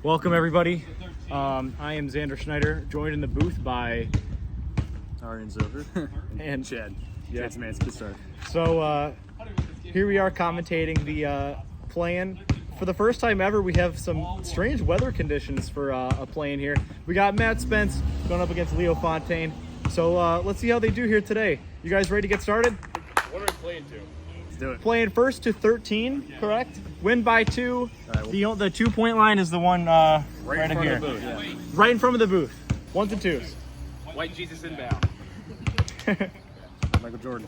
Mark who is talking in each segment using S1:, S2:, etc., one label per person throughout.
S1: Welcome, everybody. I am Xander Schneider, joined in the booth by
S2: Arian Zover
S1: and
S2: Chad.
S1: Yeah.
S2: Chad Smansky. Start.
S1: So here we are commentating the play-in. For the first time ever, we have some strange weather conditions for a play-in here. We got Matt Spence going up against Leo Fontaine. So let's see how they do here today. You guys ready to get started?
S3: What are we playing to?
S2: Let's do it.
S1: Playing first to 13, correct? Win by 2.
S2: All right,
S1: The 2-point line is the one right
S3: in
S1: in
S3: front
S1: here.
S3: of the booth.
S2: Yeah.
S1: Right in front of the booth. 1s and 2s.
S3: White Jesus inbound.
S2: Michael Jordan.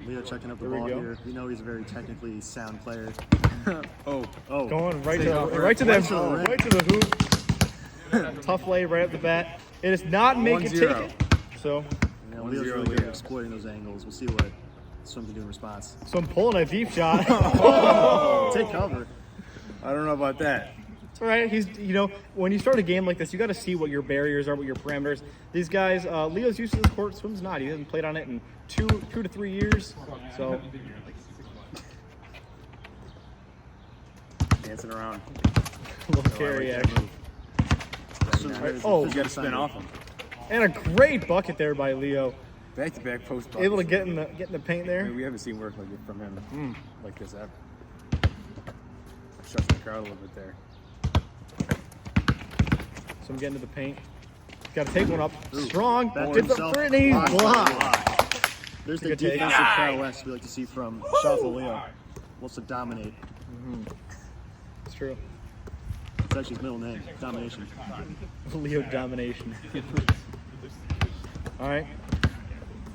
S2: Leo checking up the
S1: Here we
S2: ball
S1: go.
S2: here. We know he's a very technically sound player.
S3: Oh,
S1: Going right
S2: Take
S1: to
S2: off,
S1: the
S2: right to the
S1: hoop. Tough lay right at the bat. It is not make it take
S3: 1-0.
S1: it. So
S2: Leo's
S3: 1-0
S2: really good at
S3: Leo.
S2: exploiting those angles. We'll see what Swim can do in response.
S1: I'm pulling a deep shot.
S2: Take cover.
S3: I don't know about that.
S1: It's all right. When you start a game like this, you got to see what your barriers are, what your parameters. These guys, Leo's used to this court. Swim's not. He hasn't played on it in two to 3 years. So
S3: Dancing around.
S1: little carry
S3: like that
S1: action.
S2: Swim's
S1: Right.
S2: very-
S1: Oh,
S3: You got to spin off him.
S1: And a great bucket there by Leo.
S3: Back-to-back post buckets.
S1: Able to get in the paint
S3: I
S1: there.
S3: mean, we haven't seen work like it from him like this ever. Shuts the crowd a little bit there.
S1: So I'm getting to the paint. Got to take one up. Strong.
S2: Back to
S1: Gets up
S2: himself.
S1: for it, and he's blocked.
S2: There's the
S1: Good take.
S2: defensive prowess we like to see from Shuffle Leo. Wants to dominate.
S1: It's true.
S2: It's actually his middle name. Domination.
S1: Leo domination. All right.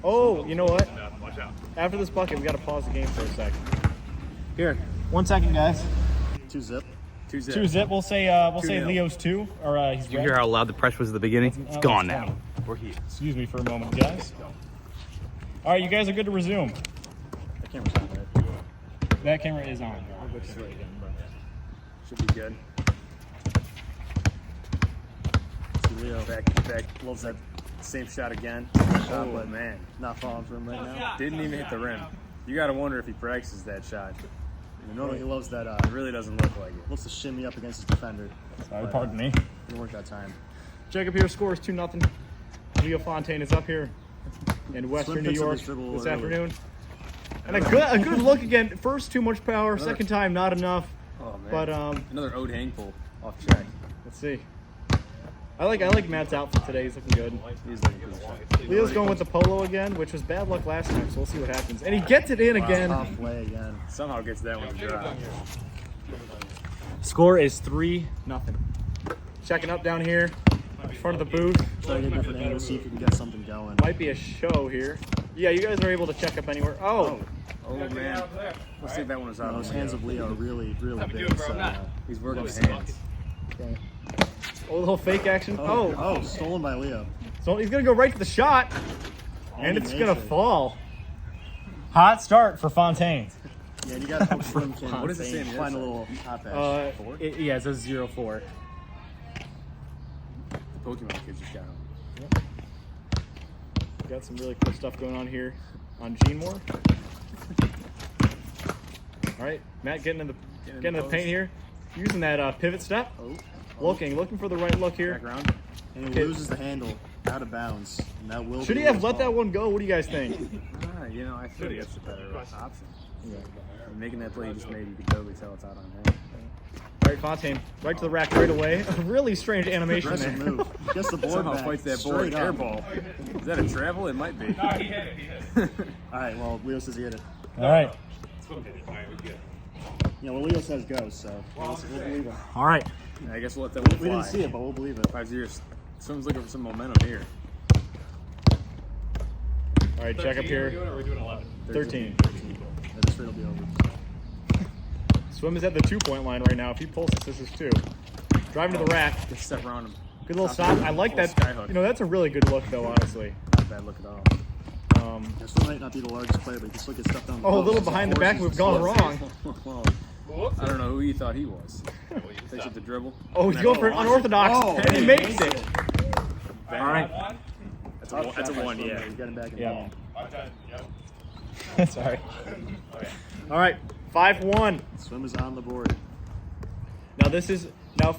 S1: Oh, you know what? After this bucket, we got to pause the game for a second. Here, 1 second, guys.
S2: 2-zip.
S3: 2-zip.
S1: 2-zip. We'll say
S3: 2-0.
S1: Leo's 2, or he's
S4: Did you
S1: red.
S4: hear how loud the press was at the beginning? It's gone
S1: that's
S4: now. We're here.
S1: Excuse me for a moment, guys. All right, you guys are good to resume.
S2: That camera's on, right?
S1: That camera is on.
S3: Should be good.
S2: See Leo
S3: Back. Loves that same shot again.
S2: shot,
S3: Oh,
S2: but
S3: man.
S2: not falling for him right now.
S3: Didn't even hit the rim. You got to wonder if he practices that shot.
S2: Normally he loves that.
S3: It really doesn't look like it.
S2: Loves to shimmy up against his defender.
S1: Sorry,
S2: But,
S1: pardon me.
S2: Didn't work that time.
S1: Jacob here scores 2-0. Leo Fontaine is up here in Western
S2: Swim
S1: New
S2: picks up
S1: York
S2: his dribble
S1: this
S2: early.
S1: afternoon. And a good look again. First, too much power. Second time, not enough.
S3: Oh, man.
S1: But
S3: Another Ode hang pull off track.
S1: let's see. I like Matt's outfit today. He's looking good.
S3: He's looking good.
S1: Leo's going with the polo again, which was bad luck last time. So we'll see what happens. And he gets it in again.
S2: Halfway again.
S3: Somehow gets that one to drop.
S1: Score is 3-0. Checking up down here in front of the booth.
S2: Try to get a different angle, see if you can get something going.
S1: Might be a show here. Yeah, you guys are able to check up anywhere. Oh,
S3: Oh, man. Let's see if that one was out.
S2: Those hands of Leo are really, really big. So,
S3: He's working the hands.
S2: okay.
S1: a little fake action. Oh,
S2: Stolen by Leo.
S1: so he's gonna go right to the shot, and it's gonna
S2: Nation.
S1: fall. Hot start for Fontaine.
S2: Yeah, you got to hope Swim can
S3: What does it say on the
S2: find a
S3: other
S2: little hot patch.
S1: Yeah, it says 0-4.
S3: The Pokemon kids just got home.
S1: Got some really cool stuff going on here on Gene Moore. All right, Matt getting in the
S3: post.
S1: paint here, using that pivot step.
S2: Oh,
S1: Looking for the right look here.
S3: Back around.
S2: and he loses the handle out of bounds. And that will
S1: Should
S2: be
S1: he have
S2: Leo's
S1: let that
S2: fault.
S1: one go? What do you guys think?
S3: I feel like that's the better option. Making that play you just made, you could totally tell it's out on him.
S1: All right, Fontaine, right to the rack right away. A really strange animation
S2: Aggressive
S1: there.
S2: move. Gets the board
S3: Somehow
S2: back.
S3: fights that board.
S2: straight up.
S3: Air ball. Is that a travel? It might be.
S2: All right, well, Leo says he hit it.
S1: All right,
S2: Yeah, well, Leo says go, so we'll believe him.
S1: all right.
S3: I guess we'll let that one
S2: We
S3: fly.
S2: didn't see it, but we'll believe it.
S3: 5 years. Someone's looking for some momentum here.
S1: All right, check up here. 13.
S2: Yeah, this rate will be over.
S1: Swim is at the 2-point line right now. If he pulls this is 2. Driving to the rack.
S3: Just step around him.
S1: Good little stop. I like that.
S3: Skyhook.
S1: That's a really good look, though, honestly.
S3: Not a bad look at all.
S2: Yeah, Swim might not be the largest player, but he can still get stuff down the
S1: Oh, a
S2: post.
S1: little behind the back. We've gone wrong.
S3: Well, I don't know who you thought he was. Takes it the dribble.
S1: Oh, he's going for an unorthodox,
S2: Oh,
S1: and he makes it.
S3: All
S1: right.
S3: That's a one, yeah.
S2: He's getting back in the
S1: Yeah.
S2: game.
S1: Sorry. All right, 5-1.
S2: Swim is on the board.
S1: Now this is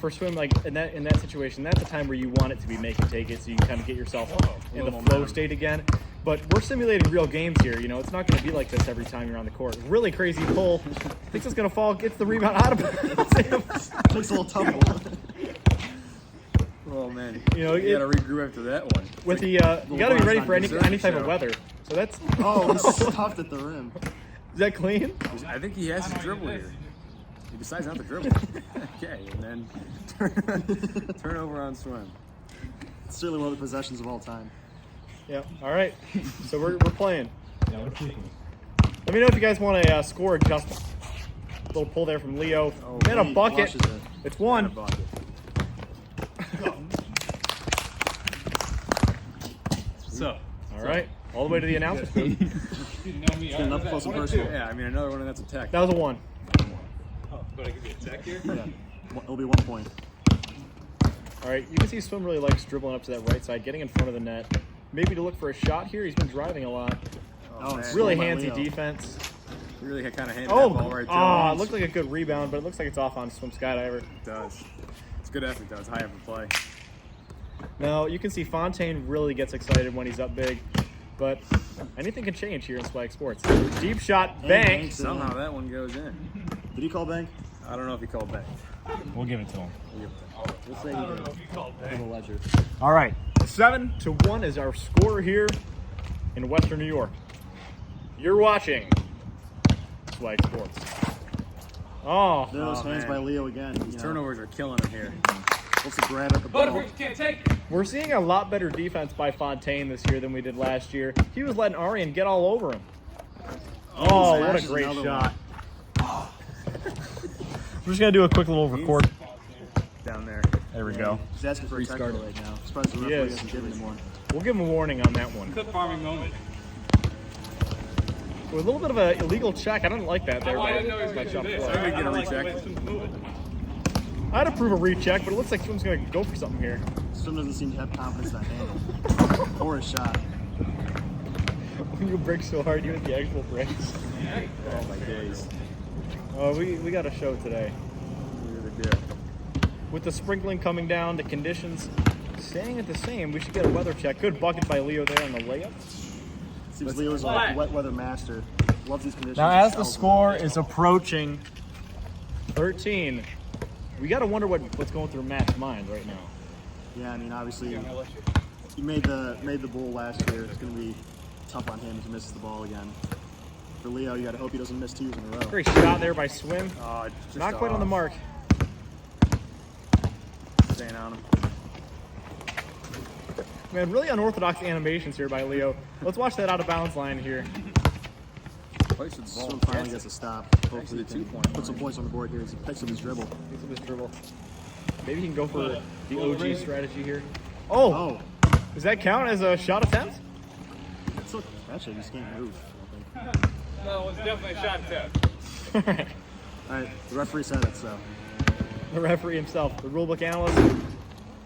S1: for swim, like in that situation, that's a time where you want it to be make it take it, so you can kind of get yourself in the flow state again. But we're simulating real games here. You know, it's not going to be like this every time you're on the court. Really crazy pull. Thinks it's going to fall. Gets the rebound out of bounds.
S2: Looks a little tumble.
S3: Oh man,
S1: You know,
S3: you gotta regroup after that one.
S1: with the you got to be ready for any
S3: Dessert
S1: type of
S3: show.
S1: weather. So that's
S2: Oh, he's stuffed at the rim.
S1: is that clean?
S3: I think he has to dribble here. He decides not to dribble. Okay, and then turn over on swim.
S2: It's certainly one of the possessions of all time.
S1: Yeah. All right. So we're playing. Let me know if you guys want a score adjustment. Little pull there from Leo. And a
S2: he
S1: bucket.
S2: flushes it.
S1: It's one.
S3: Bucket.
S5: So,
S1: All right. All the way to the announcer's booth.
S5: you know me.
S2: Get an up close and personal.
S3: Yeah, I mean another one that's a tech.
S1: That was a one.
S5: But I give you a tech here.
S2: Yeah. It'll be 1 point.
S1: All right. You can see Swim really likes dribbling up to that right side, getting in front of the net. Maybe to look for a shot here. He's been driving a lot.
S2: Oh,
S3: man.
S1: Really
S2: by
S1: handsy
S2: Leo.
S1: defense.
S3: Really kind of handed
S1: Oh,
S3: that ball right to him.
S1: it looked like a good rebound, but it looks like it's off on Swim Skydiver.
S3: It does. It's good effort though. It's high effort play.
S1: Now, you can see Fontaine really gets excited when he's up big, but anything can change here in Swag Sports. Deep shot, bank.
S2: banks.
S3: Somehow that one goes in.
S2: Did he call bank?
S3: I don't know if he called back.
S5: We'll give it to him.
S2: We'll say he did. For the ledger.
S1: All right, 7-1 is our score here in Western New York. You're watching Swag Sports. Oh,
S2: Those hands
S3: man.
S2: by Leo again. You know,
S3: Turnovers are killing him here.
S2: What's to grab at the ball.
S5: Can't take it.
S1: we're seeing a lot better defense by Fontaine this year than we did last year. He was letting Arian get all over him. Oh, what a
S2: smashes
S1: great
S2: another
S1: shot. We're just going to do a quick little record.
S3: Down there.
S1: There we go.
S2: He's asking for a technical right now. Surprised the
S1: He
S2: referee
S1: is.
S2: hasn't given him one.
S1: We'll give him a warning on that one.
S5: Clip farming moment.
S1: A little bit of an illegal check. I didn't like that there.
S5: Oh, I didn't know he was
S1: by
S5: going to
S1: Shop
S5: do this.
S1: Floor.
S3: I didn't get a
S5: don't like the
S3: recheck.
S5: way Swim's moving.
S1: I had to prove a recheck, but it looks like Swim's going to go for something here.
S2: Swim doesn't seem to have confidence in that handle. Or a shot.
S1: When you break so hard, you hit the actual breaks.
S3: Oh my days.
S1: Oh, we got a show today.
S3: We really do.
S1: With the sprinkling coming down, the conditions staying at the same, we should get a weather check. Good bucket by Leo there on the layup.
S2: Seems Leo's like a wet weather master. Loves these conditions.
S1: Now, as the
S2: Excels in
S1: score
S2: them.
S1: is approaching 13, we got to wonder what's going through Matt's mind right now.
S2: Yeah, I mean, obviously, he made the bull last year. It's going to be tough on him if he misses the ball again. For Leo, you got to hope he doesn't miss twos in a row.
S1: Great shot there by Swim.
S3: Just
S1: Not quite on the
S3: off.
S1: mark.
S3: Staying on him.
S1: Man, really unorthodox animations here by Leo. Let's watch that out of bounds line here.
S3: Place with the ball.
S2: Swim finally gets a stop. Hopefully, he
S3: Actually,
S2: can
S3: 2-point
S2: put some points on the board here as he picks up his dribble.
S1: Piece of his dribble. Maybe he can go for the OG strategy here. Oh,
S2: Oh,
S1: does that count as a shot attempt?
S2: it's look, actually, he just can't move.
S5: No, it's definitely a shot attempt.
S2: All right, the referee said it, so.
S1: The referee himself, the rulebook analyst.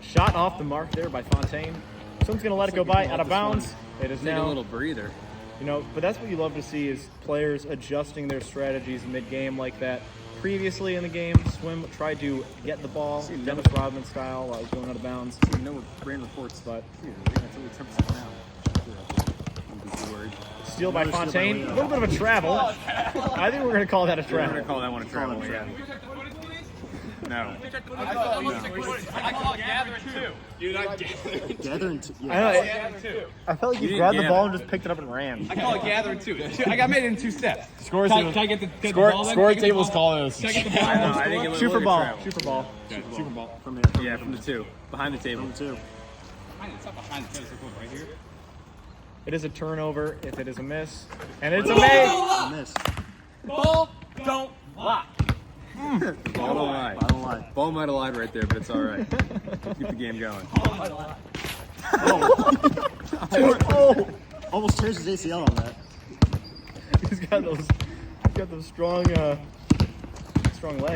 S1: Shot off the mark there by Fontaine. Someone's going to let it go by out of bounds. It is
S3: Take a
S1: now,
S3: little breather.
S1: you know, but that's what you love to see is players adjusting their strategies mid-game like that. Previously in the game, Swim tried to get the ball,
S3: See,
S1: Dennis Rodman style, while it was going out of bounds.
S3: You know what rain reports,
S1: But
S3: here, that's only 10% now. I'm just worried.
S1: steal by
S2: Another steal by
S1: Fontaine. A
S2: Leo.
S1: little bit of a travel. I think we're going to call that a
S3: We're gonna
S1: travel.
S3: call that one a travel,
S2: it a
S3: yeah. No.
S5: I call it gathering two. You're not gathering.
S2: Gathering,
S1: I
S2: yeah.
S1: know,
S5: Gathering two.
S1: I felt like you
S3: didn't
S1: grabbed the
S3: gather.
S1: ball and just picked it up and ran.
S5: I call it gathering two. I got made it in 2 steps.
S1: Scores
S5: Can
S1: table-
S5: I get the ball then? Can I get the ball?
S1: call this.
S5: Can I get the ball?
S3: I know, I think it was
S1: Shoot for
S3: a
S1: ball.
S3: travel.
S1: Shoot for ball.
S5: Super ball.
S2: From the,
S3: Yeah, from the 2. Behind the table.
S2: from the two.
S5: It's not behind the tennis court right here.
S1: It is a turnover if it is a miss. And it's a make.
S2: Miss.
S5: Ball don't lie.
S3: Ball don't lie.
S2: I don't lie.
S3: Ball might have lied right there, but it's all right. Keep the game going.
S1: Oh,
S2: Almost tears his ACL on that.
S1: he's got those strong legs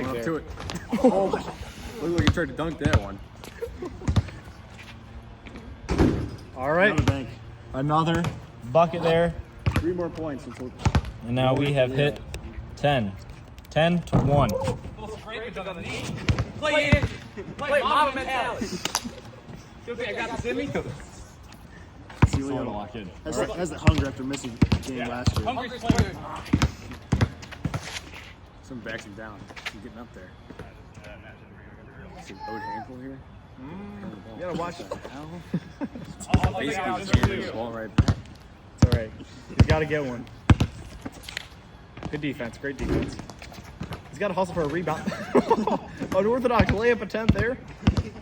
S3: Up
S1: there.
S3: to it. Oh, look like you tried to dunk that one.
S1: All right,
S2: Another bank.
S1: another bucket there.
S2: 3 more points until
S1: And now we have hit 10. 10-1.
S5: Jenkins on the knee. Play in. Play Mamba mentality. Still think I got this in me?
S2: See Leo has the hunger after missing a game last year.
S5: Hungry player.
S3: Some backs him down. He's getting up there. See Ode Hankle here?
S1: You gotta watch it.
S3: Basically, just handed the ball right back.
S1: It's all right. He's got to get one. Good defense. Great defense. He's got to hustle for a rebound. Unorthodox layup attempt there.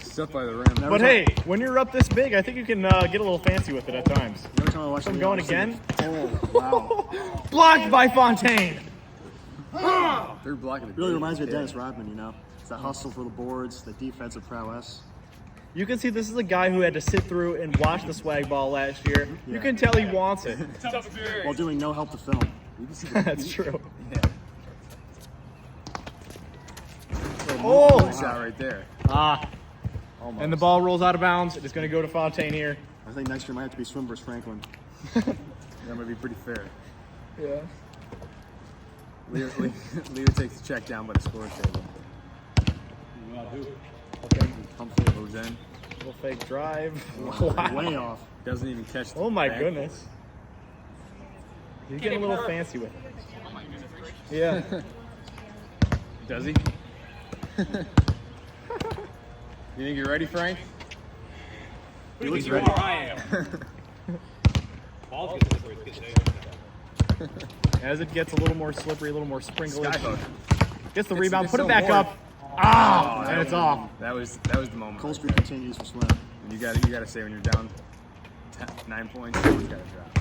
S3: Stuff by the rim.
S1: But hey, when you're up this big, I think you can get a little fancy with it at times.
S2: Every time I watch
S1: I'm
S2: Leo,
S1: going
S2: I'm thinking,
S1: again.
S2: Oh, wow.
S1: Blocked by Fontaine.
S3: Third block of the
S2: Really
S3: game.
S2: reminds me of Dennis Rodman, you know? It's that hustle for the boards, the defensive prowess.
S1: You can see this is a guy who had to sit through and watch the swag ball last year. You
S2: Yeah.
S1: can tell he wants it.
S5: Tough experience.
S2: While doing no help to film.
S3: You can see the
S1: That's true.
S3: oh.
S1: Oh!
S3: shot right there.
S1: Ah.
S3: Almost.
S1: And the ball rolls out of bounds. It is going to go to Fontaine here.
S2: I think next year might have to be Swim versus Franklin.
S3: That might be pretty fair.
S1: Yeah.
S3: Leo takes the check down by the score table.
S1: Okay.
S3: Pumps it, goes in.
S1: Little fake drive.
S2: Way off.
S3: Doesn't even catch the
S1: Oh my
S3: back.
S1: goodness. He's getting a little fancy with it. Yeah.
S3: Does he? You think you're ready, Frank?
S2: He looks
S5: You
S2: ready.
S5: are, I am. Ball's getting slippery. It's getting
S1: As it gets a little more slippery, a little more sprinkly.
S3: Skyhook.
S1: Gets the
S3: It's-
S1: rebound,
S3: it's
S1: put it
S3: so
S1: back
S3: warm.
S1: up. Ah!
S3: that
S1: And it's
S3: was-
S1: off.
S3: That was the moment.
S2: Cold Street continues for Swim.
S3: And you gotta say when you're down 9 points, you gotta drop.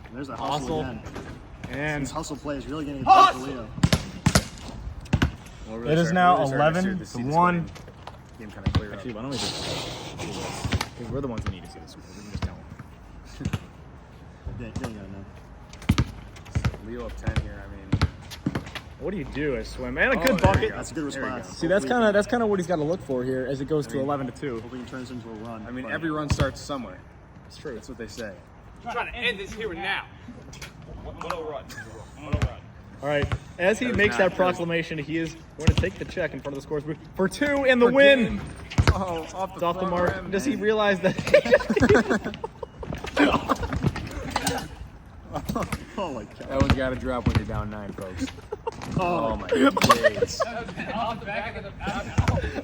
S2: And there's that hustle
S1: Hustle.
S2: again.
S1: And
S2: This hustle play is really getting it back for Leo.
S3: We'll
S1: It is
S3: start-
S1: now
S3: really start next year
S1: 11
S3: to
S1: to
S3: see this
S1: 1.
S3: Game kind of clear up.
S1: Actually, why don't we just do this? Because we're the ones who need to see this. We can just tell them.
S2: They ain't gotta know.
S3: Leo up 10 here. I mean,
S1: What do you do as Swim? And a
S3: Oh,
S1: good
S3: there you
S1: bucket.
S3: go.
S2: That's a good
S3: There you
S2: response.
S1: See, that's kind of what he's got to look for here as it goes to 11 to 2.
S2: Hoping it turns into a run.
S3: I mean,
S2: But
S3: every run starts somewhere.
S1: It's true.
S3: That's what they say.
S5: I'm trying to end this here and now. One run.
S1: All right. As he
S3: That was
S1: makes
S3: not-
S1: that proclamation, he is going to take the check in front of the scores booth for 2 in the win.
S3: Oh, off
S1: It's off the
S3: front
S1: mark.
S3: rim.
S1: Does he realize that?
S2: oh my god.
S3: That one's got to drop when you're down 9, folks. Oh my days.
S5: Off the back of the.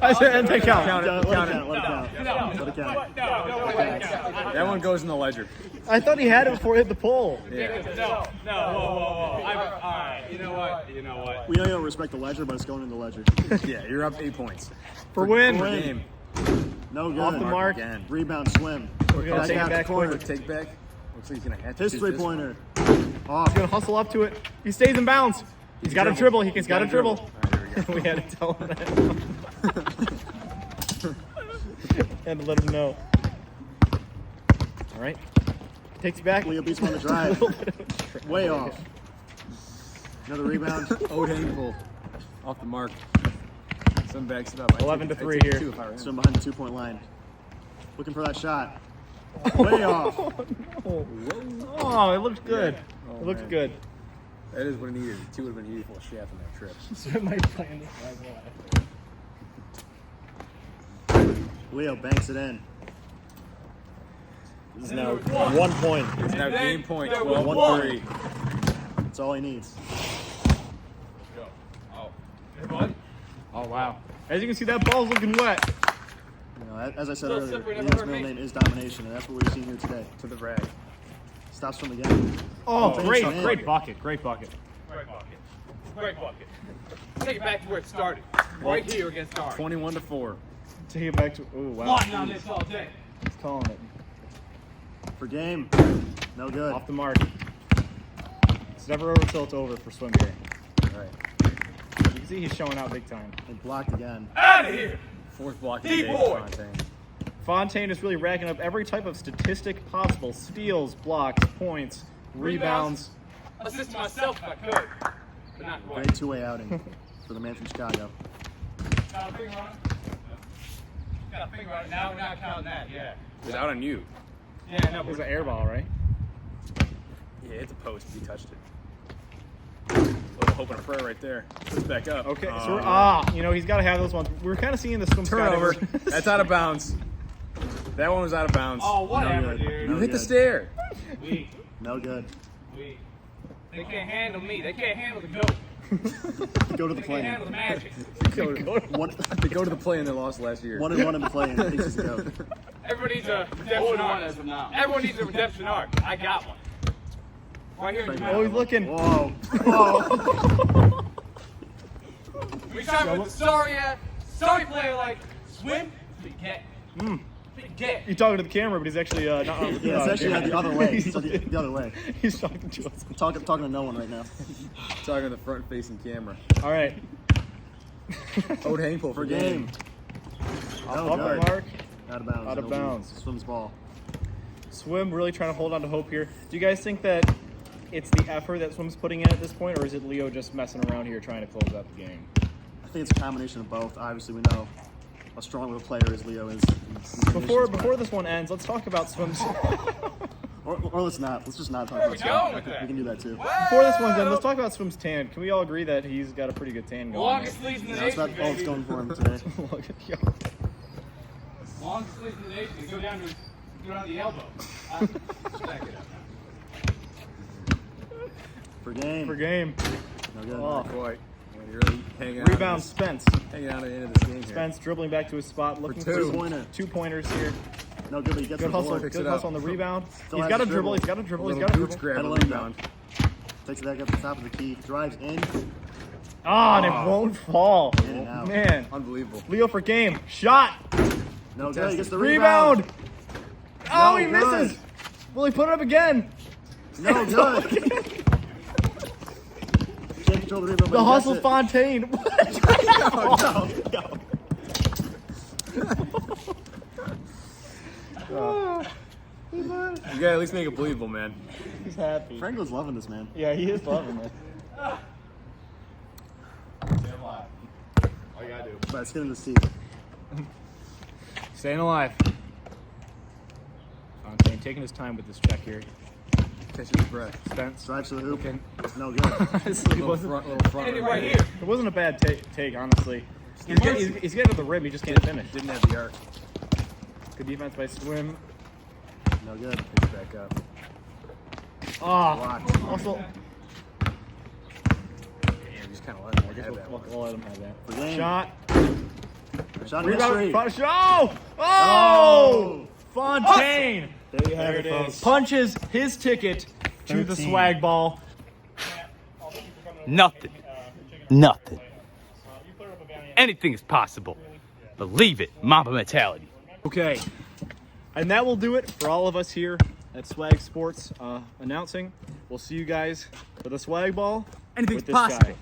S1: I said, and take
S3: Count
S1: out.
S3: it.
S2: Let it
S3: Count
S2: count. Let it count. Let it count.
S5: No, wait.
S3: That one goes in the ledger.
S1: I thought he had it before it hit the pole.
S3: Yeah.
S5: No, whoa. All right, you know what?
S2: We know you don't respect the ledger, but it's going in the ledger.
S3: Yeah, you're up 8 points.
S1: For win.
S2: win.
S3: Game.
S2: No good.
S1: Off the mark.
S3: Again.
S2: Rebound Swim.
S1: We're going to take it back
S2: corner.
S1: quick.
S3: Take back. Looks like he's gonna have to
S2: His
S3: shoot
S2: 3-pointer.
S1: He's
S2: Off.
S1: going to hustle up to it. He stays in bounds. He's got to dribble. He's got to dribble.
S3: All right, here we go.
S1: We had to tell him that. Had to let him know. All right. Takes it back.
S2: Leo beats him on the drive. Way off. Another rebound.
S3: Ode Hankle off the mark. Some backs it up. I'd
S1: 11
S3: take-
S1: to 3
S3: I'd take
S1: here.
S3: 2 if I were him.
S2: Swim behind the 2-point line. Looking for that shot. Way off.
S1: Oh, it looked good.
S3: Oh,
S1: It looked
S3: man.
S1: good.
S3: That is what it needed. 2 would have been needed for a shaft on that trip.
S2: Leo banks it in.
S1: This is now 1 point.
S3: It's now game point.
S5: there was
S3: 12-3.
S2: That's all he needs.
S1: Oh, wow. As you can see, that ball's looking wet.
S2: You know, as I said
S5: Little
S2: earlier,
S5: slippery, never
S2: Leo's
S5: hurt
S2: middle
S5: me.
S2: name is domination, and that's what we've seen here today.
S3: To the rag.
S2: Stops from again.
S1: Oh, great.
S2: man.
S1: Great bucket. Great bucket.
S5: Great bucket. Take it back to where it started. Right here against ours.
S3: 21-4.
S1: Take it back to. Ooh, wow.
S5: Plotting on this all day.
S1: He's calling it.
S2: For game. No good.
S1: Off the mark. It's never over until it's over for Swim here.
S3: All right.
S1: You can see he's showing out big time.
S2: And blocked again.
S5: Out of here.
S3: 4th block of the
S5: Deep
S3: day
S5: boy.
S3: for Fontaine.
S1: Fontaine is really racking up every type of statistic possible. Steals, blocks, points, rebounds.
S5: Assist myself if I could. But not quite.
S2: Great two-way outing for the man from Chicago.
S5: Got a finger on it? Got a finger on it. Now we're not counting that, yeah.
S3: It was out on you.
S5: Yeah, no,
S1: It was an air ball, right?
S3: Yeah, it's a post. You touched it. Little hope and a prayer right there. Puts back up.
S1: Okay, so he's got to have those ones. We're kind of seeing the swim
S3: Turnover.
S1: Sky
S3: That's out of bounds. That one was out of bounds.
S5: Oh, whatever,
S2: good.
S5: dude.
S3: You hit the
S2: good.
S3: stair.
S5: Weak.
S2: No good.
S5: Weak. They can't handle me. They can't handle the goat.
S2: Go to the
S5: They can't handle the
S2: plane.
S5: magic.
S3: They go to the play and they lost last year.
S2: 1-1 in the plane. I think he's a goat.
S5: Everybody needs a redemption arc.
S6: as of now.
S5: Everyone needs a redemption arc. I got one. Right here. in the
S1: Oh, he's
S5: middle.
S1: looking.
S2: Whoa. Whoa.
S5: We started with the sorry player like swim, forget. Forget.
S1: He's talking to the camera, but he's actually not on the
S2: Yeah, it's actually the other way.
S1: He's,
S2: It's the other way.
S1: he's talking to us.
S2: Talking to no one right now.
S3: Talking to the front-facing camera.
S1: All right.
S3: Ode Hankle
S2: For game. Oh,
S1: Up the
S2: good.
S1: mark.
S2: Out of bounds.
S1: Out of
S2: It'll be
S1: bounds.
S2: Swim's ball.
S1: Swim really trying to hold on to hope here. Do you guys think that it's the effort that Swim's putting in at this point, or is it Leo just messing around here trying to close out the game?
S2: I think it's a combination of both. Obviously, we know how strong of a player as Leo is.
S1: Before this one ends, let's talk about Swim's.
S2: Or let's not. Let's just not talk
S5: Where
S2: about
S5: we going with
S2: Swim.
S5: that?
S2: We can do that too.
S1: Before this one's end, let's talk about Swim's tan. Can we all agree that he's got a pretty good tan going?
S5: Longest sleeves in the
S2: That's
S5: nation,
S2: about all it's
S5: baby.
S2: going for him today.
S1: Look at yo.
S5: Longest sleeves in the nation. They go down to the elbow. Back it up.
S2: For game.
S1: For game.
S2: No good.
S1: Oh.
S3: Quite. And you're really hanging out.
S1: Rebound, Spence.
S3: Hanging out at the end of this game here.
S1: Spence dribbling back to his spot, looking for
S3: two.
S2: 2-pointer.
S1: 2-pointers here.
S2: No good, but he gets
S1: Good
S2: the
S1: hustle.
S2: board.
S3: Picks
S1: Good
S3: it
S1: hustle
S3: up.
S1: on the rebound.
S2: Still
S1: He's
S2: has
S1: got a
S2: his
S1: dribble.
S2: dribble.
S1: He's got a dribble. He's
S3: Little
S1: got a
S3: boots
S1: dribble.
S3: grab
S2: Had a
S3: a
S2: lane
S3: rebound.
S2: Takes it back up to the top of the key. Drives in.
S1: Ah, and it won't fall.
S2: In and out.
S1: Man.
S3: Unbelievable.
S1: Leo for game. Shot.
S2: No good. He gets the
S1: Rebound.
S2: rebound.
S1: Oh,
S2: No
S1: he
S2: good.
S1: misses. Will he put it up again?
S2: No good. Can't control the rebound. but
S1: The
S2: he
S1: hustle
S2: gets it.
S1: Fontaine.
S3: You gotta at least make it believable, man.
S1: He's happy.
S2: Franco's loving this, man.
S1: Yeah, he is loving it.
S2: By skin in the seat.
S1: Staying alive. Fontaine taking his time with this check here.
S3: Catching his breath.
S1: Spence.
S2: Drives to the hoop.
S1: Okay.
S2: No good.
S1: Honestly,
S3: Little front
S5: Hit it
S3: right
S5: right
S3: here.
S5: here.
S1: it wasn't a bad take, honestly. He's getting to the rim, he just can't finish.
S3: Didn't have the arc.
S1: Good defense by Swim.
S2: No good.
S3: Picks back up.
S1: Ah, also,
S3: Damn, just kind of let him have that one.
S1: we'll let him have that.
S2: For game.
S1: Shot.
S2: Shot
S1: Rebound.
S2: history.
S1: Oh! Oh! Fontaine
S2: There you have it, folks.
S1: punches his ticket to the
S2: 13.
S1: swag ball.
S4: Nothing. Nothing. Anything is possible. Believe it. Mamba mentality.
S1: Okay. And that will do it for all of us here at Swag Sports announcing. We'll see you guys for the swag ball.
S3: Anything's
S1: with this
S3: possible.
S1: guy.